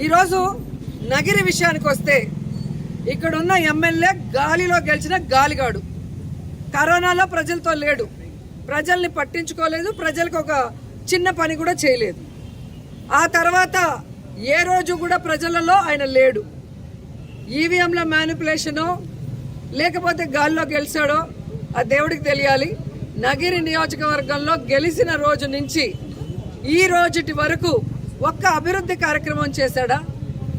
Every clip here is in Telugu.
ఈరోజు నగిరి విషయానికి వస్తే ఇక్కడున్న ఎమ్మెల్యే గాలిలో గెలిచిన గాలిగాడు. కరోనాలో ప్రజలతో లేడు, ప్రజల్ని పట్టించుకోలేదు, ప్రజలకు ఒక చిన్న పని కూడా చేయలేదు. ఆ తర్వాత ఏ రోజు కూడా ప్రజలలో ఆయన లేడు. ఈవీఎంల మ్యానిపులేషనో లేకపోతే గాలిలో గెలిచాడో ఆ దేవుడికి తెలియాలి. నగిరి నియోజకవర్గంలో గెలిచిన రోజు నుంచి ఈ రోజుటి వరకు ఒక్క అభివృద్ధి కార్యక్రమం చేశాడా?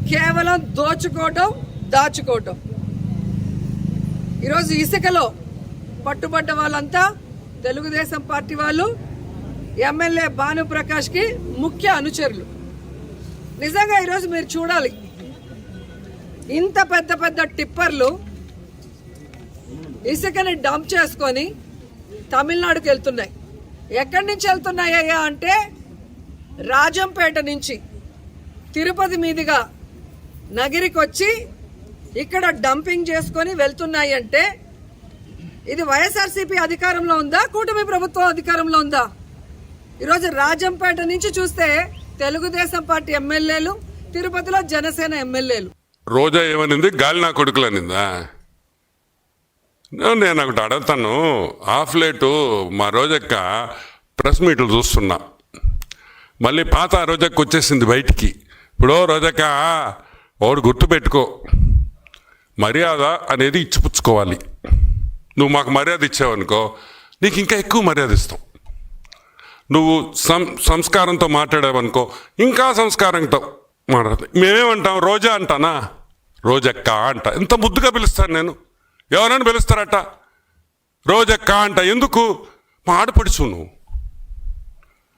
కేవలం దోచుకోవటం, దాచుకోవటం. ఈరోజు ఇసుకలో పట్టుబడ్డ వాళ్ళంతా తెలుగుదేశం పార్టీ వాళ్ళు, ఎమ్మెల్యే భానుప్రకాష్కి ముఖ్య అనుచరులు. నిజంగా ఈరోజు మీరు చూడాలి, ఇంత పెద్ద పెద్ద టిప్పర్లు ఇసుకని డంప్ చేసుకొని తమిళనాడుకి వెళ్తున్నాయి. ఎక్కడి నుంచి వెళ్తున్నాయ్యా అంటే రాజంపేట నుంచి తిరుపతి మీదుగా నగిరికి వచ్చి ఇక్కడ డంపింగ్ చేసుకొని వెళ్తున్నాయి. అంటే ఇది వైఎస్ఆర్సీపీ అధికారంలో ఉందా, కూటమి ప్రభుత్వం అధికారంలో ఉందా? ఈరోజు రాజంపేట నుంచి చూస్తే తెలుగుదేశం పార్టీ ఎమ్మెల్యేలు, తిరుపతిలో జనసేన ఎమ్మెల్యేలు. రోజా ఏమనింది? గాలి నా కొడుకులు అనిందా? నేను ఒకటి అడుగుతాను. హాఫ్ లేటు మా రోజక్క ప్రెస్ మీట్లు చూస్తున్నా, మళ్ళీ పాత రోజక్క వచ్చేసింది బయటికి. ఇప్పుడు రోజక్క ఒకటి గుర్తుపెట్టుకో, మర్యాద అనేది ఇచ్చిపుచ్చుకోవాలి. నువ్వు మాకు మర్యాద ఇచ్చావనుకో, నీకు ఇంకా ఎక్కువ మర్యాద ఇస్తాం. నువ్వు సంస్కారంతో మాట్లాడావనుకో, ఇంకా సంస్కారంతో మాట్లాడతాం. మేమేమంటాం? రోజా అంటానా? రోజక్క అంట. ఎంత ముద్దుగా పిలుస్తాను నేను. ఎవరైనా పిలుస్తారట రోజక్క అంట. ఎందుకు? మా ఆడపడుచు, నువ్వు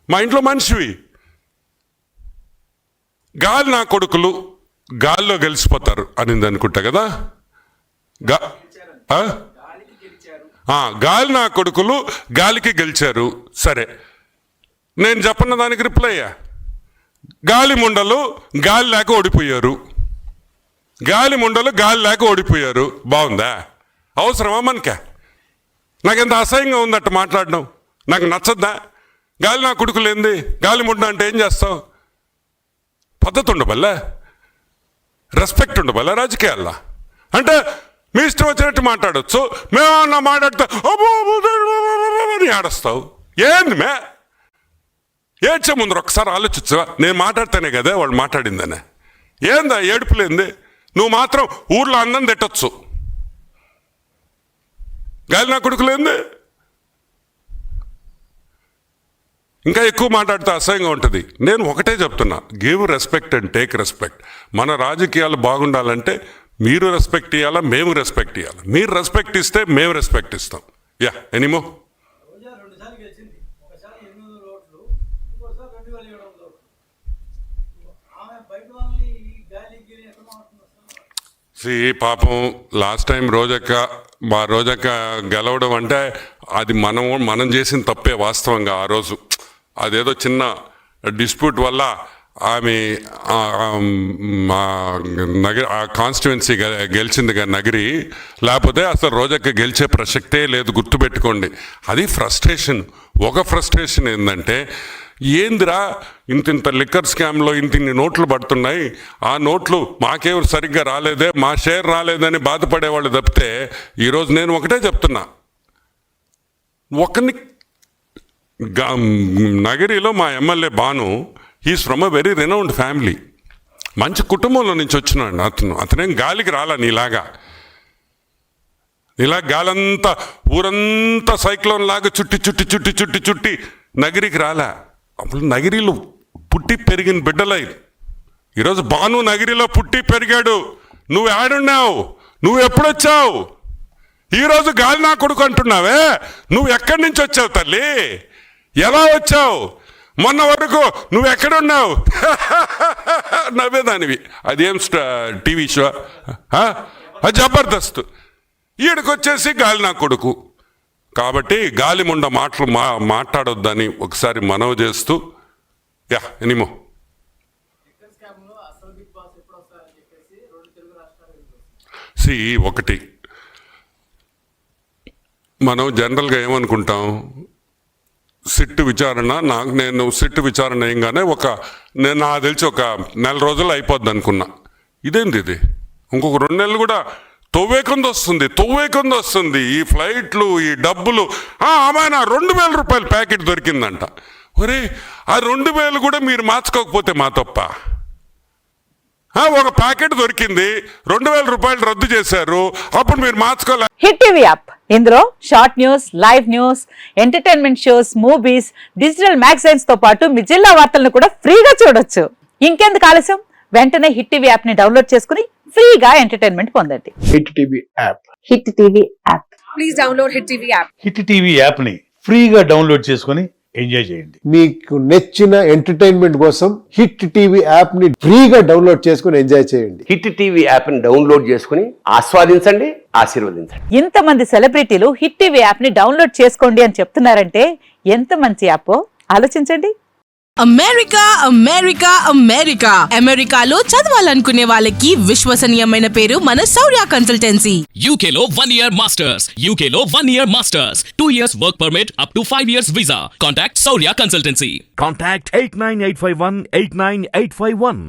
మా ఇంట్లో మనిషివి. గాలి నా కొడుకులు గాల్లో గెలిచిపోతారు అనింది అనుకుంటా కదా. గాలి నా కొడుకులు గాలికి గెలిచారు. సరే, నేను చెప్పన్న దానికి రిప్లై అయ్యా. గాలి ముండలు గాలి లేక ఓడిపోయారు. గాలి ముండలు గాలి లేక ఓడిపోయారు. బాగుందా? అవసరమా మనకే? నాకెంత అసహ్యంగా ఉందట మాట్లాడడం. నాకు నచ్చద్దా? గాలి నా కొడుకులు ఏంది? గాలి ముండ అంటే ఏం చేస్తావు? పద్ధతి ఉండబల్లా, రెస్పెక్ట్ ఉండబల్లా రాజకీయాల్లో. అంటే మీ ఇష్టం వచ్చినట్టు మాట్లాడవచ్చు. మేమన్నా మాట్లాడితే అని ఆడస్తావు. ఏంది మే? ఏడ్చే ముందర ఒకసారి ఆలోచించవా? నేను మాట్లాడితేనే కదా వాళ్ళు మాట్లాడిందనే. ఏందా ఏడుపులేంది? నువ్వు మాత్రం ఊర్లో అందం తిట్టచ్చు. గాలి నా కొడుకులేంది? ఇంకా ఎక్కువ మాట్లాడితే అసహ్యంగా ఉంటుంది. నేను ఒకటే చెప్తున్నా, give respect and take respect. మన రాజకీయాలు బాగుండాలంటే మీరు రెస్పెక్ట్ ఇవ్వాలా, మేము రెస్పెక్ట్ ఇవ్వాలి. మీరు రెస్పెక్ట్ ఇస్తే మేము రెస్పెక్ట్ ఇస్తాం. యా, ఎనీమో. పాపం లాస్ట్ టైం మా రోజక్క గెలవడం అంటే అది మనం చేసిన తప్పే. వాస్తవంగా ఆ రోజు అదేదో చిన్న డిస్ప్యూట్ వల్ల ఆమె మా నగరి ఆ కాన్స్టిట్యువెన్సీ గెలిచింది నగరి. లేకపోతే అసలు రోజక్క గెలిచే ప్రసక్తే లేదు. గుర్తుపెట్టుకోండి. అది ఫ్రస్ట్రేషన్. ఒక ఫ్రస్ట్రేషన్ ఏంటంటే, ఏందిరా ఇంత లిక్కర్ స్కామ్లో ఇన్ని నోట్లు పడుతున్నాయి, ఆ నోట్లు మాకేం సరిగ్గా రాలేదే, మా షేర్ రాలేదని బాధపడేవాళ్ళు తప్పితే, ఈరోజు నేను ఒకటే చెప్తున్నా, ఒకరిని నగరిలో మా MLA Bhanu, he's from a very renowned family. మంచి కుటుంబంలో నుంచి వచ్చినాడు అతనేం గాలికి రాలా నీలాగా. ఇలా గాలంతా ఊరంతా సైక్లోన్ లాగా చుట్టి నగరికి రాలా. అప్పుడు నగిరిలో పుట్టి పెరిగిన బిడ్డలై. ఈరోజు భాను నగిరిలో పుట్టి పెరిగాడు. నువ్వు ఆడున్నావు, నువ్వు ఎప్పుడొచ్చావు? ఈరోజు గాలి నా కొడుకు అంటున్నావే, నువ్వు ఎక్కడి నుంచి వచ్చావు తల్లి? ఎలా వచ్చావు? మొన్న వరకు నువ్వు ఎక్కడున్నావు? నవ్వేదానివి. అదేం టీవీ షో, అది జబర్దస్త్. ఈడకొచ్చేసి గాలి నా కొడుకు. కాబట్టి గాలి ముండ మాటలు మాట్లాడొద్దని ఒకసారి మనవి చేస్తూ, యా ఎనీమో. ఒకటి మనం జనరల్గా ఏమనుకుంటాం, సిట్ విచారణ నేను సిట్ విచారణ వేయగానే నాకు తెలిసి ఒక నెల రోజులు అయిపోద్ది అనుకున్నా. ఇదేంది ఇది, ఇంకొక 2 నెలలు కూడా తొవ్వేకొంది వస్తుంది ఈ ఫ్లైట్లు, ఈ డబ్బులు. ఆమెన 2,000 రూపాయల ప్యాకెట్ దొరికిందంట. ఒరే, ఆ 2,000 కూడా మీరు మార్చుకోకపోతే మా తప్ప. ఒక ప్యాకెట్ దొరికింది, 2,000 రూపాయలు రద్దు చేశారు, అప్పుడు మీరు మార్చుకోలే. హిట్ టీవీ యాప్, ఇందులో short news, live news, entertainment shows, movies, digital magazines తో పాటు మీ జిల్లా వార్తలను కూడా ఫ్రీగా చూడొచ్చు. ఇంకెందుకు ఆలస్యం, వెంటనే హిట్ టీవీ యాప్ ని డౌన్లోడ్ చేసుకుని ఫ్రీగా ఎంటర్టైన్మెంట్ పొందండి. Hit TV app. Hit TV app. Please download hit TV app. Hit TV app ని ఫ్రీగా డౌన్లోడ్ చేసుకొని ఎంజాయ్ చేయండి. మీకు నచ్చిన ఎంటర్టైన్మెంట్ కోసం హిట్ టీవీ యాప్ ని ఫ్రీగా డౌన్లోడ్ చేసుకుని ఎంజాయ్ చేయండి. హిట్ టీవీ యాప్ ని డౌన్లోడ్ చేసుకుని ఆస్వాదించండి, ఆశీర్వదించండి. ఇంతమంది సెలబ్రిటీలు హిట్ టీవీ యాప్ ని డౌన్లోడ్ చేసుకోండి అని చెప్తున్నారంటే ఎంత మంచి యాప్ ఆలోచించండి. అమెరికాలో చదవాలనుకునే వాళ్ళకి విశ్వసనీయమైన పేరు మన శౌర్య కన్సల్టెన్సీ. UK లో 1 year masters. UK లో 1 year masters. 2 years work permit up to 5 years visa. Contact Saurya Consultancy. Contact 89851 89851.